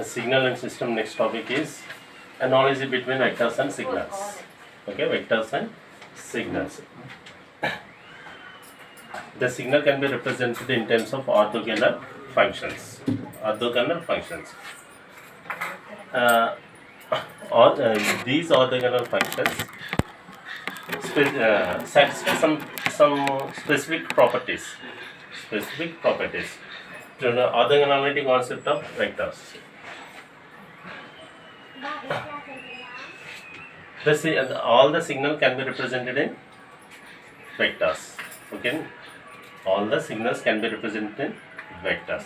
signal and system. Next topic is analogy between vectors and signals. Okay, vectors and signals. The signal can be represented in terms of orthogonal functions. Orthogonal functions. These orthogonal functions satisfy some specific properties. Specific properties. To the orthogonality concept of vectors. All the signal can be represented in vectors. Okay, all the signals can be represented in vectors.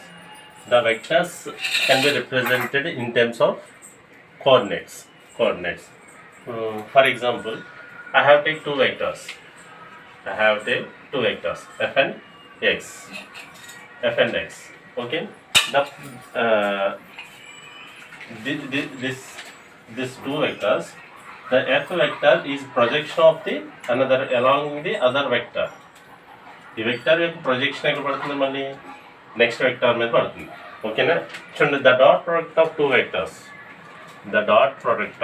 The vectors can be represented in terms of coordinates. For example, I have take two vectors. F and x. Okay, this two vectors. The f vector is projection of the another along the other vector. The vector యొక్క projection ఎక్కడ పడుతుంది మళ్ళీ next vector మీద పడుతుంది. ఓకేనా? చూడండి, the dot product of two vectors. The dot product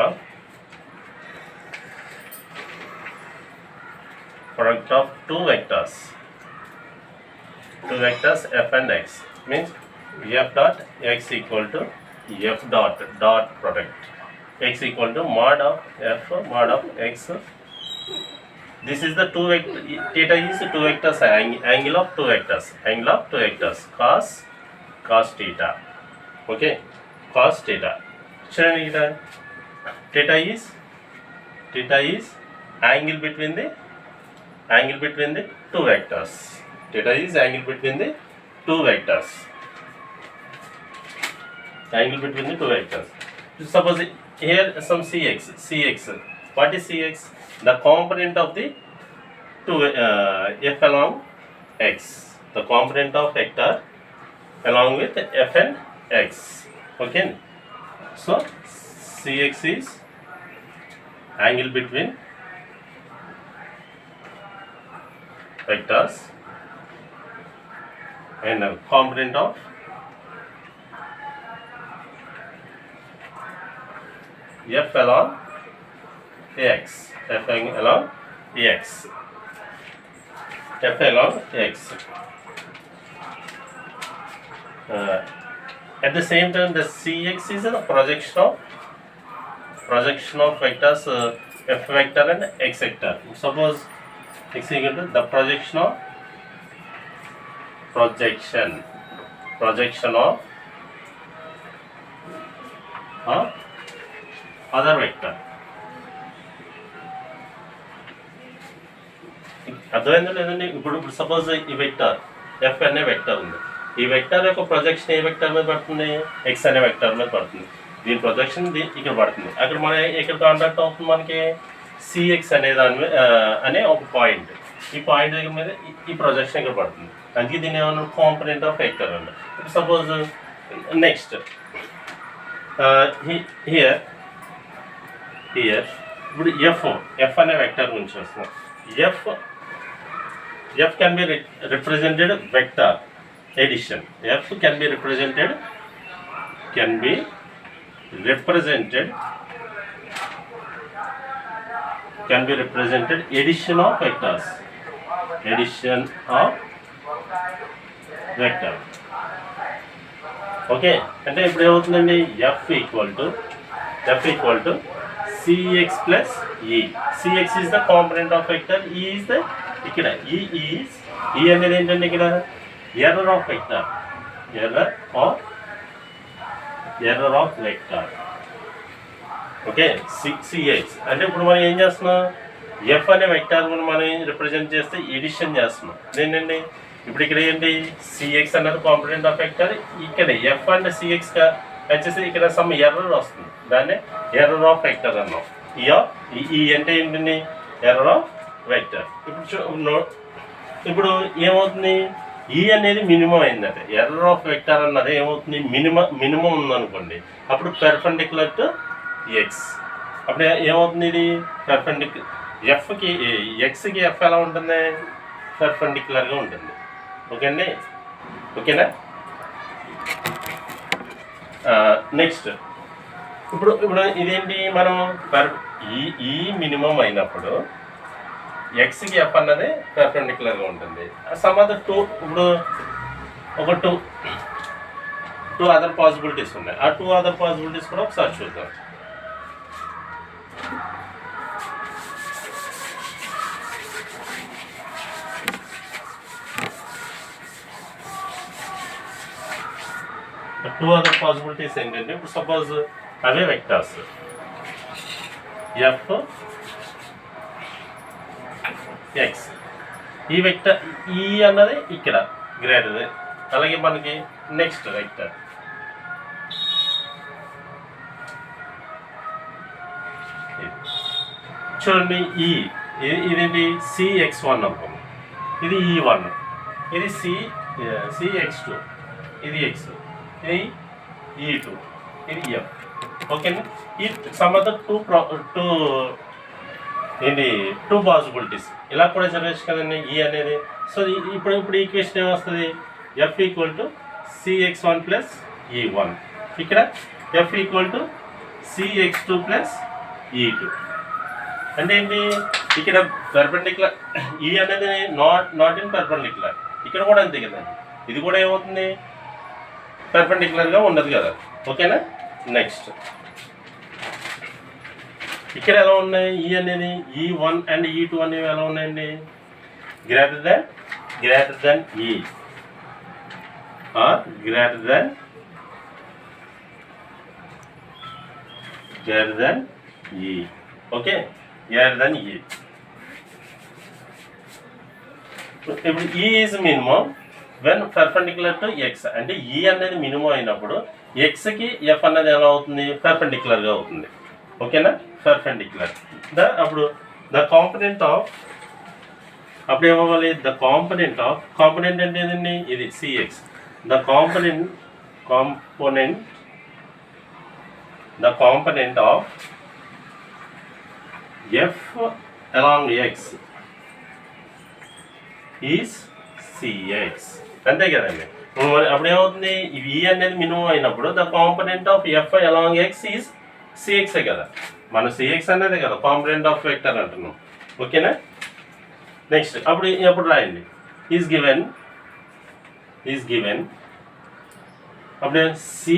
of two vectors. Two vectors f and x means f dot x equal to f dot product. X equal to mod of f mod of x. This is the two vector. Theta is two vectors. Angle of two vectors. Cos theta. Okay, cos theta. Theta is angle between the two vectors. Theta is angle between the two vectors. Suppose here some cx. What is cx? The component of the two f along x. The component of vector along with f and x. Okay. So cx is angle between vectors and a component of f along x. F along x. At the same time, the cx is a projection of vectors f vector and x vector. Suppose x equal to the projection of other vector. అర్థమైందా లేదండి? ఇప్పుడు suppose ఈ vector F అనే vector ఉంది. ఈ vector యొక్క projection ఏ vector మీద పడుతుంది? ఎక్స్ అనే వెక్టర్ మీద పడుతుంది. దీని ప్రొజెక్షన్ ఇక్కడ పడుతుంది. అక్కడ మన ఇక్కడ కాంటాక్ట్ అవుతుంది మనకి సిఎక్స్ అనే దాని మీద అనే ఒక పాయింట్. ఈ పాయింట్ దగ్గర మీద ఈ ప్రొజెక్షన్ ఇక్కడ పడుతుంది. అందుకే దీన్ని ఏమన్నా కాంపోనెంట్ ఆఫ్ వెక్టర్ అండి. సపోజ్ నెక్స్ట్ హియర్ ఇప్పుడు ఎఫ్ అనే వెక్టర్ నుంచి వస్తున్నాం. F can be represented vector addition. F can be represented addition of vectors. Okay, అంటే ఇప్పుడు ఏమవుతుందండి? F equal to cx plus e. Cx is the component of vector. E is the ఇక్కడ e అనేది ఏంటంటే ఇక్కడ error of vector. Okay, cx అంటే ఇప్పుడు మనం ఏం చేస్తున్నాం? f అనే వెక్టర్ మనం రిప్రజెంట్ చేస్తే ఎడిషన్ చేస్తున్నాం. ఏంటండి ఇప్పుడు ఇక్కడ ఏంటి? cx అన్నది కాంపోనెంట్ ఆఫ్ వెక్టర్. ఇక్కడ f అండ్ cx వచ్చేసి ఇక్కడ సమ్ ఎర్రర్ వస్తుంది. దాన్ని ఎర్రర్ ఆఫ్ వెక్టర్ అన్నాం. ఈ అంటే ఏంటండి? Error of vector. ఇప్పుడు ఏమవుతుంది? ఈ అనేది మినిమం అయిందంటే ఎర్రర్ ఆఫ్ వెక్టర్ అన్నది ఏమవుతుంది? మినిమం ఉందనుకోండి, అప్పుడు పెర్పెండిక్యులర్ టు ఎక్స్. అప్పుడు ఏమవుతుంది? ఇది పెర్పెండిక్యులర్ ఎఫ్కి ఎక్స్కి ఎఫ్ ఎలా ఉంటుంది? పెర్పెండిక్యులర్గా ఉంటుంది. ఓకే అండి? ఓకేనా? నెక్స్ట్ ఇప్పుడు ఇప్పుడు ఇదేంటి మనం ఈ మినిమం అయినప్పుడు ఎక్స్కి ఎఫ్ అన్నది పెర్పెండిక్యులర్గా ఉంటుంది. సమ్ అదర్ ఇప్పుడు ఒక టూ అదర్ పాసిబిలిటీస్ ఉన్నాయి. ఆ 2 అదర్ పాసిబిలిటీస్ కూడా ఒకసారి చూద్దాం. టూ అదర్ పాసిబిలిటీస్ ఏంటంటే, ఇప్పుడు సపోజ్ అవే వెక్టార్స్ ఎఫ్ ఎక్స్, ఈ వెక్టర్ ఈ అన్నది ఇక్కడ గ్రేటర్, అలాగే మనకి నెక్స్ట్ వెక్టర్ చూడండి, ఇదేంటి సిX1 అనుకోండి, ఇది E1, ఇది సిX2, ఇది ఎక్స్, ఇది E2, ఇది ఎఫ్. ఓకేనా? ఈ సంబంధం టూ పాసిబిలిటీస్ ఇలా కూడా చదవచ్చు కదండి ఈ అనేది. సో ఇప్పుడు ఈక్వేషన్ ఏమొస్తుంది? ఎఫ్ ఈక్వల్ టు సిX1 ప్లస్ E1, ఇక్కడ ఎఫ్ ఈక్వల్ టు సిX2 ప్లస్ E2. అంటే ఏంటి? ఇక్కడ పెర్పెండిక్యులర్ ఈ అనేది నాట్ ఇన్ పెర్పెండిక్యులర్, ఇక్కడ కూడా అంతే కదండి. ఇది కూడా ఏమవుతుంది? పెర్పెండిక్యులర్గా ఉండదు కదా. ఓకేనా? నెక్స్ట్ ఇక్కడ ఎలా ఉన్నాయి? ఈ అనేది E1 అండ్ E2 అనేవి ఎలా ఉన్నాయండి? Greater than E or greater than E. Okay, greater than E. ఇప్పుడు E is minimum when perpendicular to x. అంటే E అనేది మినిమం అయినప్పుడు ఎక్స్కి ఎఫ్ అనేది ఎలా అవుతుంది? పర్పెండిక్యులర్గా అవుతుంది. ఓకేనా? పర్పెండిక్యులర్. అప్పుడు ద కాంపొనెంట్ ఆఫ్, అప్పుడు ఏమవ్వాలి? ద కాంపొనెంట్ అంటే ఏదండి? ఇది CX. The component of F along X is CX. అంతే కదండి. అప్పుడు ఏమవుతుంది? ఈ అనేది మినిమం అయినప్పుడు the component of F along X is సిఎక్సే కదా. మన సిఎక్స్ అనేది కదా కాంపొనెంట్ ఆఫ్ వెక్టర్ అంటున్నాం. ఓకేనా? నెక్స్ట్ అప్పుడు రాయండి ఈజ్ గివెన్ అప్పుడు c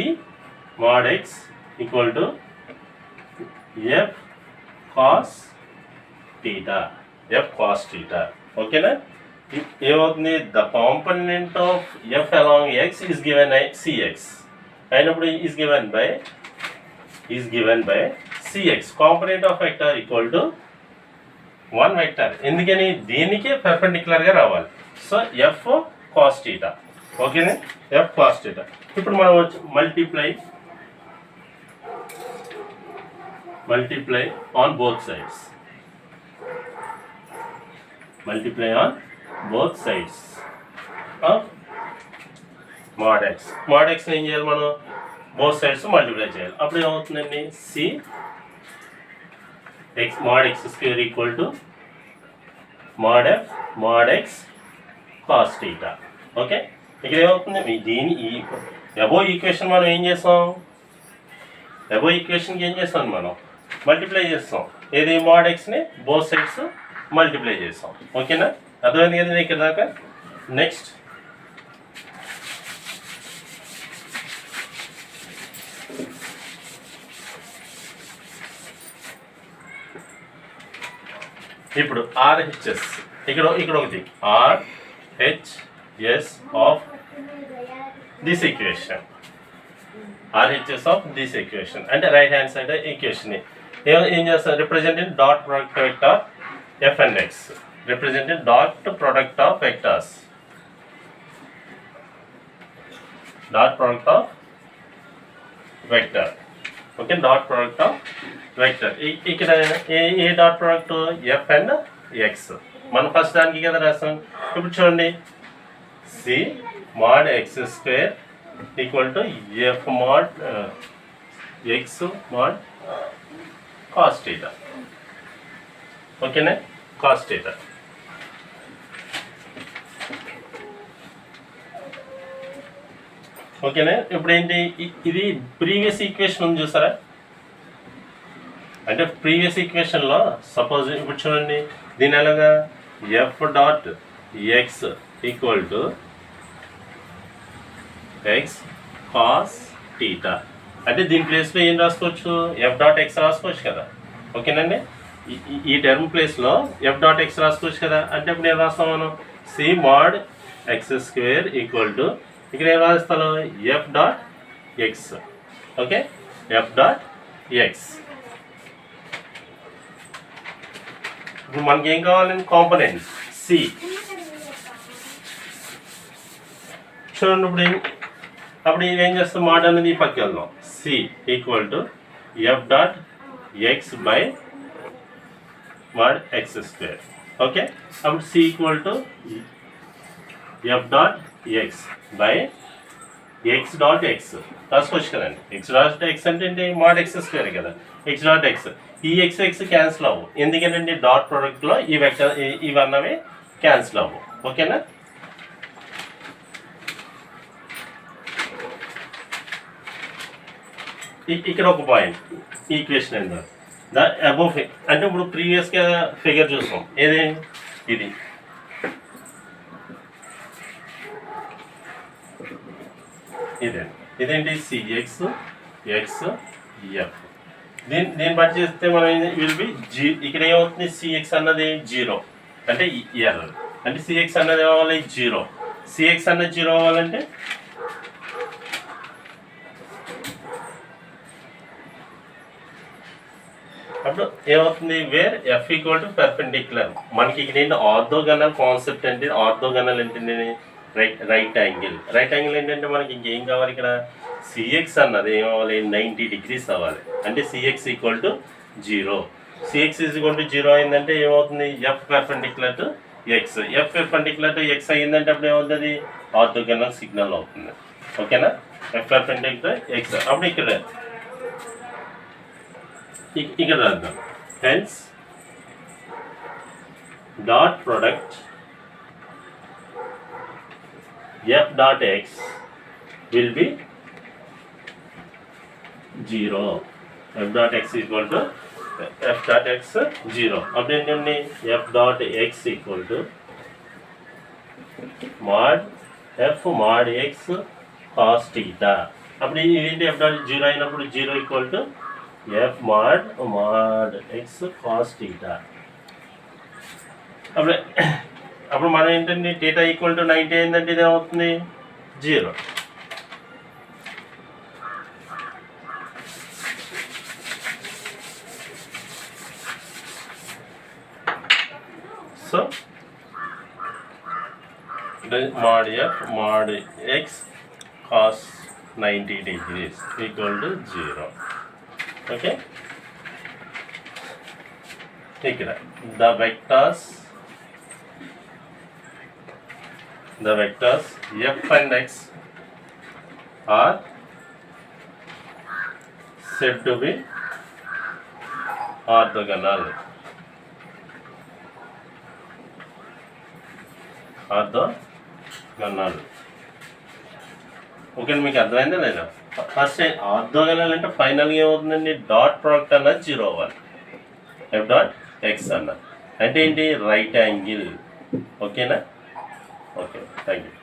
mod x equal to f cos theta. ఓకేనా? ఏమవుతుంది? The component of F along X is given c x అయినప్పుడు is given by c x. Component of vector equal to 1 vector. ఎందుకని? దీనికే పెర్పెండిక్యులర్గా రావాలి. So f cos theta. ఓకేనా? F cos theta. ఇప్పుడు మనం వచ్చి multiply on both sides. Multiply on both sides of mod x. mod x ఏం చేయాలి? మనం బోత్ సైడ్స్ మల్టిప్లై చేయాలి. అప్పుడు ఏమవుతుందండి? C x mod x square equal to mod x cos theta. Okay, ఇక్కడ ఏమవుతుంది? దీని అబో ఈక్వేషన్ మనం ఏం చేస్తాం? అబో ఈక్వేషన్కి ఏం చేస్తాం? మనం మల్టిప్లై చేస్తాం. ఏది? mod xని బోత్ సైడ్స్ మల్టిప్లై చేస్తాం. ఓకేనా? అర్థమైంది కదా ఇక్కడ దాకా? నెక్స్ట్ ఇప్పుడు RHS ఇక్కడ ఒకటి RHS of this equation. RHS of this equation అంటే రైట్ హ్యాండ్ సైడ్ ఈక్వేషన్ ఏం చేస్తారు? Representing dot product vector f and x. Representing dot product of vectors. Dot product of vector. Okay, dot product of vector. ఇక్కడ ఏ dot product? F and x. మనం first దానికి కదా రాస్తాం. ఇప్పుడు చూడండి, c mod x square equal to f mod x mod cos theta. ఓకేనా? Cos theta. ఓకేనా. ఇప్పుడు ఏంటి ఇది ప్రీవియస్ ఈక్వేషన్ ఉంది చూసారా, అంటే ప్రీవియస్ ఈక్వేషన్లో సపోజ్ ఇప్పుడు చూడండి దీని ఎలాగా F dot X equal to X cos theta, అంటే దీని ప్లేస్లో ఏం రాసుకోవచ్చు, ఎఫ్ డాట్ ఎక్స్ రాసుకోవచ్చు కదా. ఓకేనండి, ఈ టర్మ్ ప్లేస్లో ఎఫ్ డాట్ ఎక్స్ రాసుకోవచ్చు కదా. అంటే ఇప్పుడు ఏం రాస్తాం మనం, c mod x square equal to ఇక్కడ ఏం రాస్తాను f dot x. Okay, f dot x. ఇప్పుడు మనకి ఏం కావాలండి, కాంపోనెంట్ సి. చూడండి అప్పుడు ఏం చేస్తాం, మాడ్ అనేది ఈ పక్కకి వెళ్దాం, c equal to f dot x by mod x square. Okay, అప్పుడు c equal to f dot x by x dot x రాసుకోవచ్చు కదండి. ఎక్స్ డాట్ ఎక్స్ అంటే ఏంటి, మాడ్ ఎక్స్ స్క్వేర్ కదా. ఎక్స్ డాట్ ఎక్స్, ఈ ఎక్స్ ఎక్స్ క్యాన్సిల్ అవ్వు, ఎందుకంటే dot ప్రోడక్ట్లో ఈ వెక్టర్ ఇవన్నవి క్యాన్సిల్ అవ్వు. ఓకేనా. ఇక్కడ ఒక పాయింట్ ఈక్వేషన్ ఏంటో ద అబోవ్, అంటే ఇప్పుడు ప్రీవియస్గా ఫిగర్ చూసాం, ఏది ఇది ఇదేంటి సిఎక్స్ ఎక్స్ ఎఫ్. దీన్ని బట్టి చేస్తే మనం విల్ బి ఇక్కడ ఏమవుతుంది, సిఎక్స్ అన్నది 0 అంటే ఎర్రర్, అంటే సిఎక్స్ అన్నది ఏమవ్వాలి 0. సిఎక్స్ అన్నది 0 అవ్వాలంటే అప్పుడు ఏమవుతుంది, where f equal to perpendicular. మనకి ఇక్కడ ఏంటి ఆర్థోగనల్ కాన్సెప్ట్, అంటే ఆర్థోగనల్ అంటే రైట్ యాంగిల్. రైట్ యాంగిల్ ఏంటంటే మనకి ఇంకేం కావాలి, ఇక్కడ సిఎక్స్ అన్నది ఏమవ్వాలి 90 డిగ్రీస్ అవ్వాలి, అంటే c x equal to 0. C x equal to 0 అయిందంటే ఏమవుతుంది, f perpendicular to x. F perpendicular to x అయ్యిందంటే అప్పుడు ఏమవుతుంది, ఆర్థోగనల్ సిగ్నల్ అవుతుంది. ఓకేనా, ఎఫ్ పెర్పెండిక్యులర్ ఎక్స్. అప్పుడు ఇక్కడ రాద్దాం, hence dot product f dot x will be 0. f dot x equal to f dot x 0. अब ఏంటండి f dot x equal to mod f mod x cos theta. అప్పుడు ఏంటి f dot 0 అయినప్పుడు 0 equal to f mod x cos theta. అప్పుడు మనం ఏంటండి theta equal to 90 అయిందంటే ఇది ఏమవుతుంది 0. So mod f mod x cos 90 degrees equal to 0. Okay, ఇక్కడ the vectors f and x are said to be orthogonal. Okay, మీకు అర్థమైందా లేదా? ఫస్ట్ ఆర్థోగనల్ అంటే ఫైనల్గా ఏమవుతుందండి, డాట్ ప్రోడక్ట్ అన్నది 0 అవ్వాలి, ఎఫ్ డాట్ ఎక్స్ అన్నది అంటే ఏంటి, రైట్ యాంగిల్. ఓకేనా. Okay, thank you.